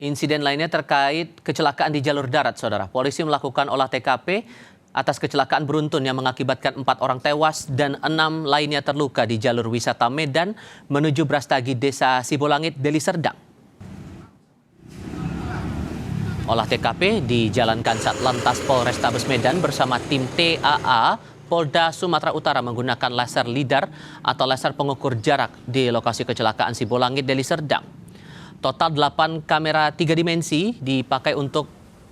Insiden lainnya terkait kecelakaan di jalur darat, Saudara. Polisi melakukan olah TKP atas kecelakaan beruntun yang mengakibatkan 4 orang tewas dan 6 lainnya terluka di jalur wisata Medan menuju Brastagi, Desa Sibolangit, Deli Serdang. Olah TKP dijalankan Satlantas Polrestabes Medan bersama tim TAA Polda Sumatera Utara menggunakan laser lidar atau laser pengukur jarak di lokasi kecelakaan Sibolangit, Deli Serdang. Total 8 kamera 3 dimensi dipakai untuk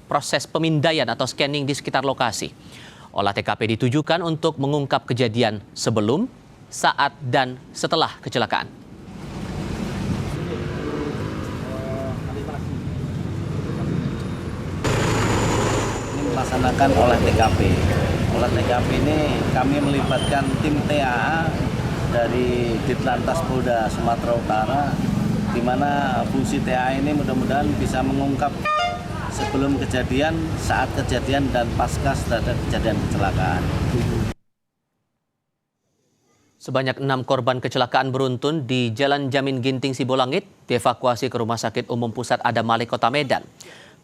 proses pemindaian atau scanning di sekitar lokasi. Olah TKP ditujukan untuk mengungkap kejadian sebelum, saat, dan setelah kecelakaan. Ini melaksanakan olah TKP. Olah TKP ini kami melibatkan tim TAA dari Ditlantas Polda Sumatera Utara, di mana fungsi TAA ini mudah-mudahan bisa mengungkap sebelum kejadian, saat kejadian, dan pasca terhadap kejadian kecelakaan. Sebanyak 6 korban kecelakaan beruntun di Jalan Jamin Ginting Sibolangit dievakuasi ke Rumah Sakit Umum Pusat Adam Malik, Kota Medan.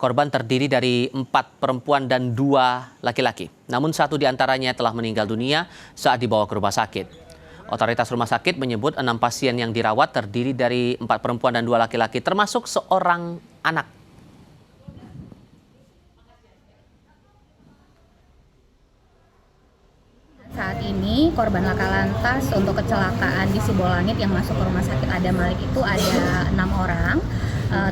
Korban terdiri dari 4 perempuan dan 2 laki-laki. Namun 1 diantaranya telah meninggal dunia saat dibawa ke rumah sakit. Otoritas rumah sakit menyebut 6 pasien yang dirawat terdiri dari 4 perempuan dan 2 laki-laki, termasuk seorang anak. Saat ini korban laka lantas untuk kecelakaan di Sibolangit yang masuk ke rumah sakit Adam Malik itu ada 6 orang,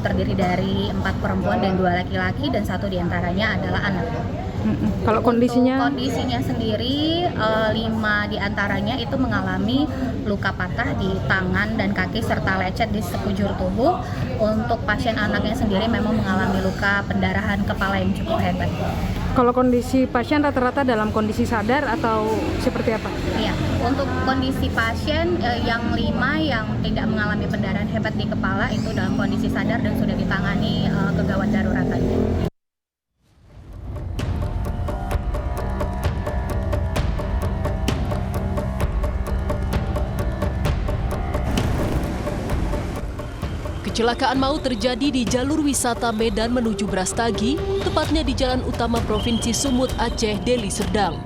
terdiri dari 4 perempuan dan 2 laki-laki, dan 1 diantaranya adalah anak. Kalau kondisinya sendiri 5 diantaranya itu mengalami luka patah di tangan dan kaki serta lecet di sekujur tubuh. Untuk pasien anaknya sendiri memang mengalami luka pendarahan kepala yang cukup hebat. kalau kondisi pasien rata-rata dalam kondisi sadar atau seperti apa? Iya, untuk kondisi pasien yang 5 yang tidak mengalami pendarahan hebat di kepala itu dalam kondisi sadar dan sudah ditangani kegawat daruratan. Kecelakaan maut terjadi di jalur wisata Medan menuju Brastagi, tepatnya di Jalan Utama Provinsi Sumut Aceh, Deli Serdang.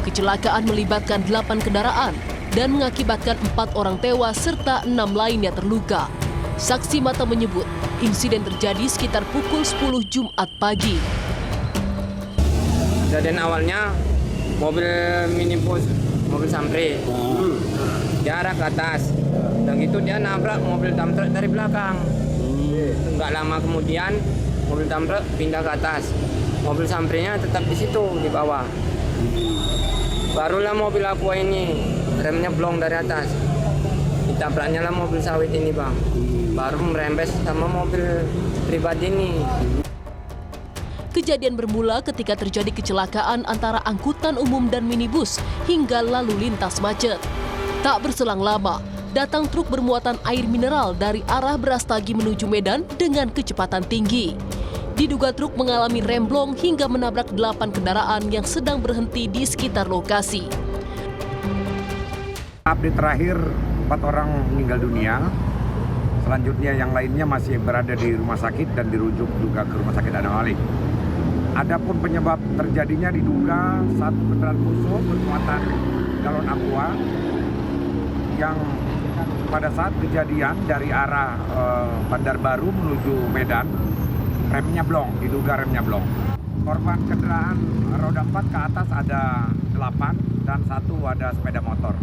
Kecelakaan melibatkan 8 kendaraan dan mengakibatkan 4 orang tewas serta 6 lainnya terluka. Saksi mata menyebut insiden terjadi sekitar pukul 10 Jumat pagi. Kejadian awalnya mobil minibus, mobil Sampri, dia arah ke atas. Dan gitu dia nabrak mobil dump truck dari belakang. Nggak lama kemudian mobil dump truck pindah ke atas. Mobil Samprinya tetap di situ di bawah. Barulah mobil Aqua ini remnya blong dari atas. Ditabraknya lah mobil sawit ini, Bang. Baru merembes sama mobil pribadi ini. Kejadian bermula ketika terjadi kecelakaan antara angkutan umum dan minibus hingga lalu lintas macet. Tak berselang lama, datang truk bermuatan air mineral dari arah Brastagi menuju Medan dengan kecepatan tinggi. Diduga truk mengalami remblong hingga menabrak 8 kendaraan yang sedang berhenti di sekitar lokasi. Update terakhir 4 orang meninggal dunia. Selanjutnya yang lainnya masih berada di rumah sakit dan dirujuk juga ke rumah sakit Adam Malik. Adapun penyebab terjadinya diduga satu kendaraan musuh bermuatan galon aqua yang pada saat kejadian dari arah Bandar Baru menuju Medan, remnya blong, diduga remnya blong. Korban kendaraan roda 4 ke atas ada 8 dan 1 ada sepeda motor.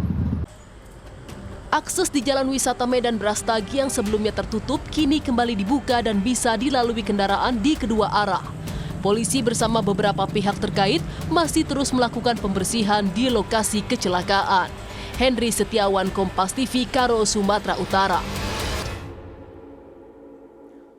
Akses di Jalan Wisata Medan Brastagi yang sebelumnya tertutup kini kembali dibuka dan bisa dilalui kendaraan di kedua arah. Polisi bersama beberapa pihak terkait masih terus melakukan pembersihan di lokasi kecelakaan. Henry Setiawan, Kompas TV, Karo, Sumatera Utara.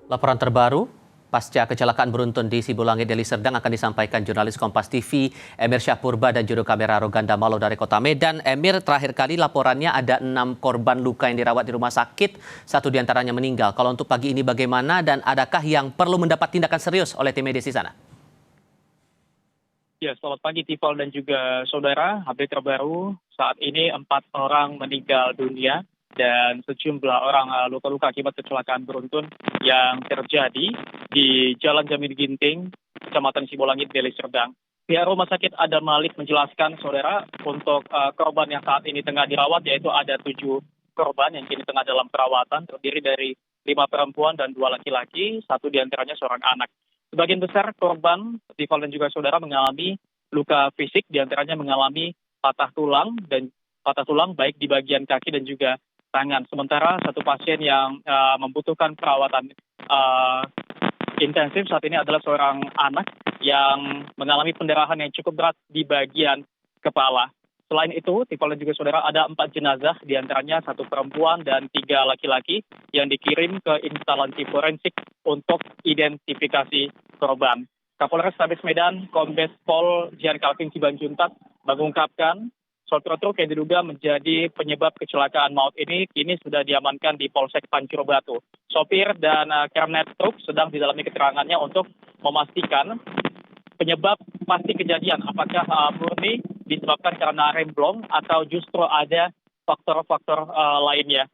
Laporan terbaru pasca kecelakaan beruntun di Sibolangit, Deli Serdang akan disampaikan jurnalis Kompas TV Emir Syahpurba dan juru kamera Roganda Malo dari Kota Medan. Emir, terakhir kali laporannya ada 6 korban luka yang dirawat di rumah sakit, 1 diantaranya meninggal. Kalau untuk pagi ini bagaimana dan adakah yang perlu mendapat tindakan serius oleh tim medis di sana? Ya, selamat pagi Tifal dan juga saudara. Update terbaru, saat ini 4 orang meninggal dunia dan sejumlah orang luka-luka akibat kecelakaan beruntun yang terjadi di Jalan Jamin Ginting, Kecamatan Sibolangit, Deli Serdang. Pihak Rumah Sakit Adam Malik menjelaskan, saudara, untuk korban yang saat ini tengah dirawat, yaitu ada 7 korban yang kini tengah dalam perawatan, terdiri dari 5 perempuan dan 2 laki-laki, 1 diantaranya seorang anak. Sebagian besar korban, Tifal dan juga saudara, mengalami luka fisik, diantaranya mengalami patah tulang baik di bagian kaki dan juga tangan. Sementara 1 pasien yang membutuhkan perawatan intensif saat ini adalah seorang anak yang mengalami pendarahan yang cukup berat di bagian kepala. Selain itu, Tifal dan juga saudara, ada 4 jenazah, diantaranya 1 perempuan dan 3 laki-laki yang dikirim ke instalasi forensik untuk identifikasi korban. Kapolres Tabes Medan, Kombes Pol Jian Calvin Sibanjuntak, mengungkapkan sopir truk yang diduga menjadi penyebab kecelakaan maut ini kini sudah diamankan di Polsek Pancur Batu. Sopir dan kernet truk sedang didalami keterangannya untuk memastikan penyebab pasti kejadian, apakah murni disebabkan karena remblong atau justru ada faktor-faktor lainnya.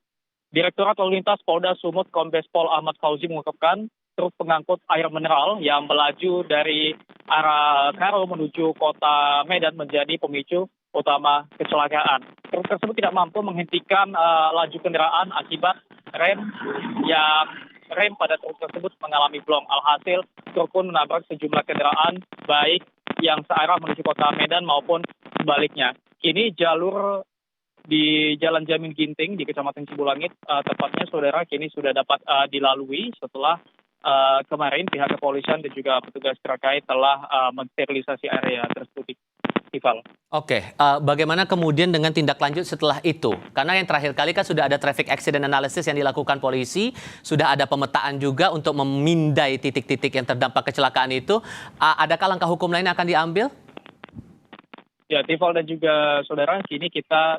Direktorat Lalu Lintas Polda Sumut Kombes Pol Ahmad Fauzi mengungkapkan truk pengangkut air mineral yang melaju dari arah Karo menuju kota Medan menjadi pemicu utama kecelakaan. Truk tersebut tidak mampu menghentikan laju kendaraan akibat rem pada truk tersebut mengalami blong. Alhasil, truk pun menabrak sejumlah kendaraan baik yang searah menuju kota Medan maupun sebaliknya. Kini jalur di Jalan Jamin Ginting di Kecamatan Sibolangit, tepatnya saudara, kini sudah dapat dilalui setelah kemarin pihak kepolisian dan juga petugas terkait telah mensterilisasi area tersebut. Ival. Oke, bagaimana kemudian dengan tindak lanjut setelah itu? Karena yang terakhir kali kan sudah ada traffic accident analysis yang dilakukan polisi, sudah ada pemetaan juga untuk memindai titik-titik yang terdampak kecelakaan itu. Adakah langkah hukum lain yang akan diambil? Ya, Tifal dan juga saudara, kini kita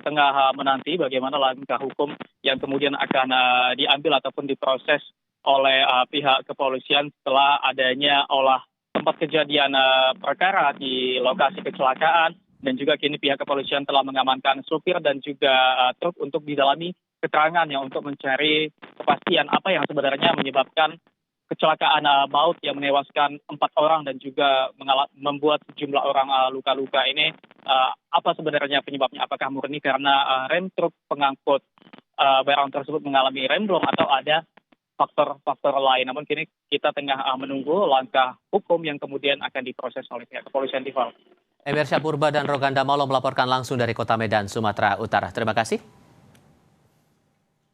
tengah menanti bagaimana langkah hukum yang kemudian akan diambil ataupun diproses oleh pihak kepolisian setelah adanya olah tempat kejadian perkara di lokasi kecelakaan, dan juga kini pihak kepolisian telah mengamankan supir dan juga truk untuk didalami keterangannya untuk mencari kepastian apa yang sebenarnya menyebabkan kecelakaan maut yang menewaskan 4 orang dan juga membuat sejumlah orang luka-luka ini. Apa sebenarnya penyebabnya? Apakah murni karena rem truk pengangkut barang tersebut mengalami remblong atau ada faktor-faktor lain? Namun kini kita tengah menunggu langkah hukum yang kemudian akan diproses oleh pihak kepolisian. Tifal. Emir Syahpurba dan Roganda Maulo melaporkan langsung dari Kota Medan, Sumatera Utara. Terima kasih.